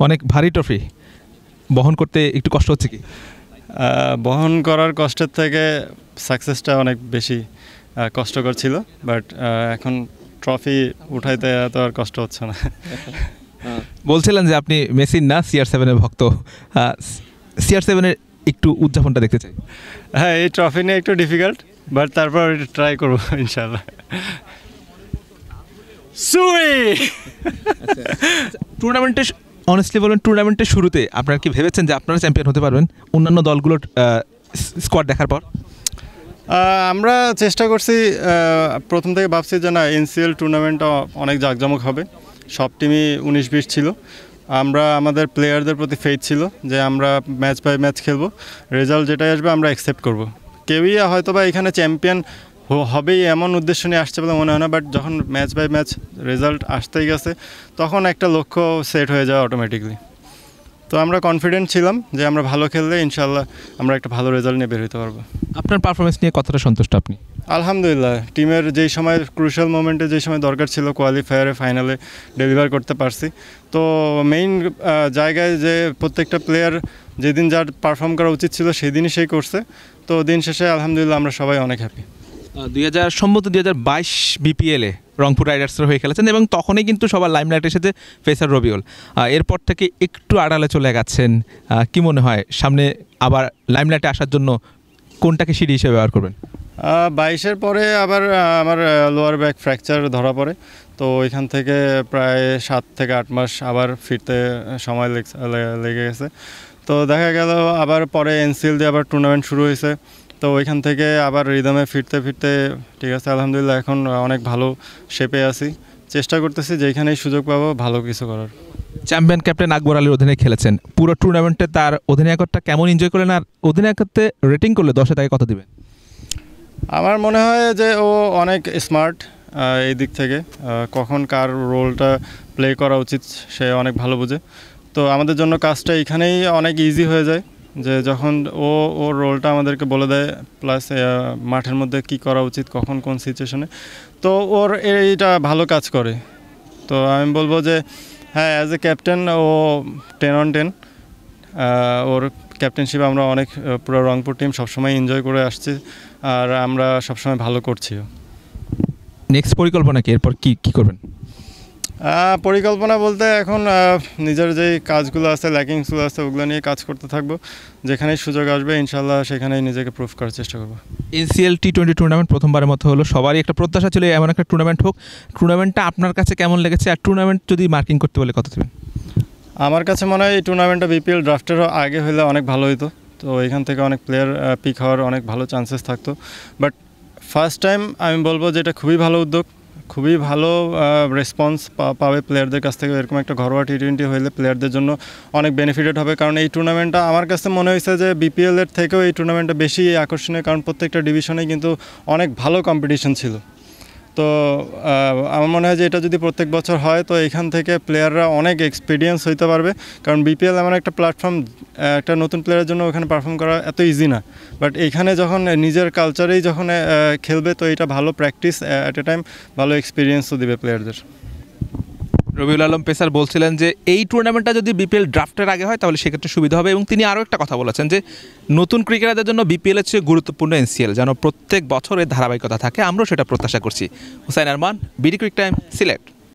অনেক ভারী ট্রফি বহন করতে একটু কষ্ট হচ্ছে কি? বহন করার কষ্টের থেকে সাকসেসটা অনেক বেশি কষ্টকর ছিল, বাট এখন ট্রফি উঠাইতে এত আর কষ্ট হচ্ছে না। বলছিলেন যে আপনি মেসির না CR7-এর ভক্ত, CR7-এর একটু উদযাপনটা দেখতে চাই। হ্যাঁ, এই ট্রফি নিয়ে একটু ডিফিকাল্ট, বাট তারপর ট্রাই করবো ইনশাল্লাহ। টুর্নামেন্টের অনেস্টলি বলেন, টুর্নামেন্টের শুরুতে আপনারা কি ভেবেছেন যে আপনারা চ্যাম্পিয়ন হতে পারবেন অন্যান্য দলগুলোর স্কোয়াড দেখার পর? আমরা চেষ্টা করছি, প্রথম থেকে ভাবছি যে না, NCL টুর্নামেন্টটা অনেক জাঁকজমক হবে। সব টিমই 19-20 ছিল। আমরা আমাদের প্লেয়ারদের প্রতি ফেথ ছিল যে আমরা ম্যাচ বাই ম্যাচ খেলবো, রেজাল্ট যেটাই আসবে আমরা অ্যাকসেপ্ট করব। কেউই হয়তো বা এখানে চ্যাম্পিয়ন হবেই এমন উদ্দেশ্য নিয়ে আসছে বলে মনে হয় না, বাট যখন ম্যাচ বাই ম্যাচ রেজাল্ট আসতেই গেছে তখন একটা লক্ষ্য সেট হয়ে যায় অটোমেটিকলি। তো আমরা কনফিডেন্ট ছিলাম যে আমরা ভালো খেললে ইনশাল্লাহ আমরা একটা ভালো রেজাল্ট নিয়ে বের হতে পারবো। আপনার পারফরমেন্স নিয়ে কতটা সন্তুষ্ট আপনি? আলহামদুলিল্লাহ, টিমের যেই সময় ক্রুশাল মোমেন্টে যেই সময় দরকার ছিল কোয়ালিফায়ারে ফাইনালে ডেলিভার করতে পারছি। তো মেইন জায়গায় যে প্রত্যেকটা প্লেয়ার যেদিন যার পারফর্ম করা উচিত ছিল সেদিনই সেই করছে। তো দিন শেষে আলহামদুলিল্লাহ আমরা সবাই অনেক হ্যাপি। 2022 BPL-এ রংপুর রাইডার্সের হয়ে খেলেছেন এবং তখনই কিন্তু সবার লাইমলাইট এসেছে ফেসার রবিউল। এরপর থেকে একটু আড়ালে চলে গেছেন, কি মনে হয় সামনে আবার লাইমলাইটে আসার জন্য কোনটাকে সিঁড়ি হিসেবে ব্যবহার করবেন? 22-এর পরে আবার আমার লোয়ার ব্যাক ফ্র্যাকচার ধরা পড়ে। তো ওইখান থেকে প্রায় 7 থেকে 8 মাস আবার ফিরতে সময় লেগে গেছে। তো দেখা গেল আবার পরে NCL দিয়ে আবার টুর্নামেন্ট শুরু হয়েছে। তো ওইখান থেকে আবার রিদমে ফিরতে ঠিক আছে, আলহামদুলিল্লাহ এখন অনেক ভালো শেপে আছি। চেষ্টা করতেছি যেখানেই সুযোগ পাবো ভালো কিছু করার। চ্যাম্পিয়ন ক্যাপ্টেন আকবর আলীর অধীনে খেলেছেন, পুরো টুর্নামেন্টে তার অধিনায়কত্বটা কেমন এনজয় করলেন, আর অধিনায়কত্বে রেটিং করলে 10-এ তাকে কত দিবেন? আমার মনে হয় যে ও অনেক স্মার্ট এই দিক থেকে, কখন কার রোলটা প্লে করা উচিত সে অনেক ভালো বোঝে। তো আমাদের জন্য কাজটা এখানেই অনেক ইজি হয়ে যায় যে যখন ওর রোলটা আমাদেরকে বলে দেয়, প্লাস মাঠের মধ্যে কি করা উচিত কখন কোন সিচুয়েশনে, তো ওর এইটা ভালো কাজ করে। তো আমি বলবো যে হ্যাঁ, অ্যাজ এ ক্যাপ্টেন ও 10 on 10। ওর ক্যাপ্টেনশিপ আমরা অনেক পুরো রংপুর টিম সবসময় এনজয় করে আসছি, আর আমরা সবসময় ভালো করছিও। নেক্সট পরিকল্পনা কি, এরপর কি করবেন? পরিকল্পনা বলতে এখন নিজের যেই কাজগুলো আছে, ল্যাকিংসগুলো আছে, ওগুলো নিয়ে কাজ করতে থাকবো। যেখানেই সুযোগ আসবে ইনশাল্লাহ সেখানেই নিজেকে প্রুভ করার চেষ্টা করবো। NCL T20 টুর্নামেন্ট প্রথমবারের মতো হলো, সবারই একটা প্রত্যাশা ছিল এমন একটা টুর্নামেন্ট হোক। টুর্নামেন্টটা আপনার কাছে কেমন লেগেছে, আর টুর্নামেন্ট যদি মার্কিং করতে বলে কত দেবেন? আমার কাছে মনে হয় এই টুর্নামেন্টটা BPL ড্রাফটেরও আগে হলে অনেক ভালো হতো। তো এখান থেকে অনেক প্লেয়ার পিক হওয়ার অনেক ভালো চান্সেস থাকতো, বাট ফার্স্ট টাইম আমি বলবো যে এটা খুবই ভালো উদ্যোগ, খুবই ভালো রেসপন্স পাবে প্লেয়ারদের কাছ থেকে। এরকম একটা ঘরোয়া T20 হলে প্লেয়ারদের জন্য অনেক বেনিফিটেড হবে, কারণ এই টুর্নামেন্টটা আমার কাছে মনে হয়েছে যে BPL-এর থেকেও এই টুর্নামেন্টটা বেশি আকর্ষণীয়, কারণ প্রত্যেকটা ডিভিশনেই কিন্তু অনেক ভালো কম্পিটিশন ছিল। তো আমার মনে হয় যে এটা যদি প্রত্যেক বছর হয় তো এখান থেকে প্লেয়াররা অনেক এক্সপিরিয়েন্স হইতে পারবে, কারণ BPL এমন একটা প্ল্যাটফর্ম, একটা নতুন প্লেয়ারের জন্য ওখানে পারফর্ম করা এত ইজি না, বাট এখানে যখন নিজের কালচারেই যখন খেলবে তো এটা ভালো প্র্যাকটিস অ্যাট এ টাইম, ভালো এক্সপিরিয়েন্সও দিবে প্লেয়ারদের। রবিউল আলম পেসার বলছিলেন যে এই টুর্নামেন্টটা যদি BPL ড্রাফটের আগে হয় তাহলে সেক্ষেত্রে সুবিধা হবে, এবং তিনি আরও একটা কথা বলেছেন যে নতুন ক্রিকেটারদের জন্য BPL-এর চেয়ে গুরুত্বপূর্ণ NCL, যেন প্রত্যেক বছর এর ধারাবাহিকতা থাকে। আমরাও সেটা প্রত্যাশা করছি। Hussain Arman, BD crictime, Sylhet.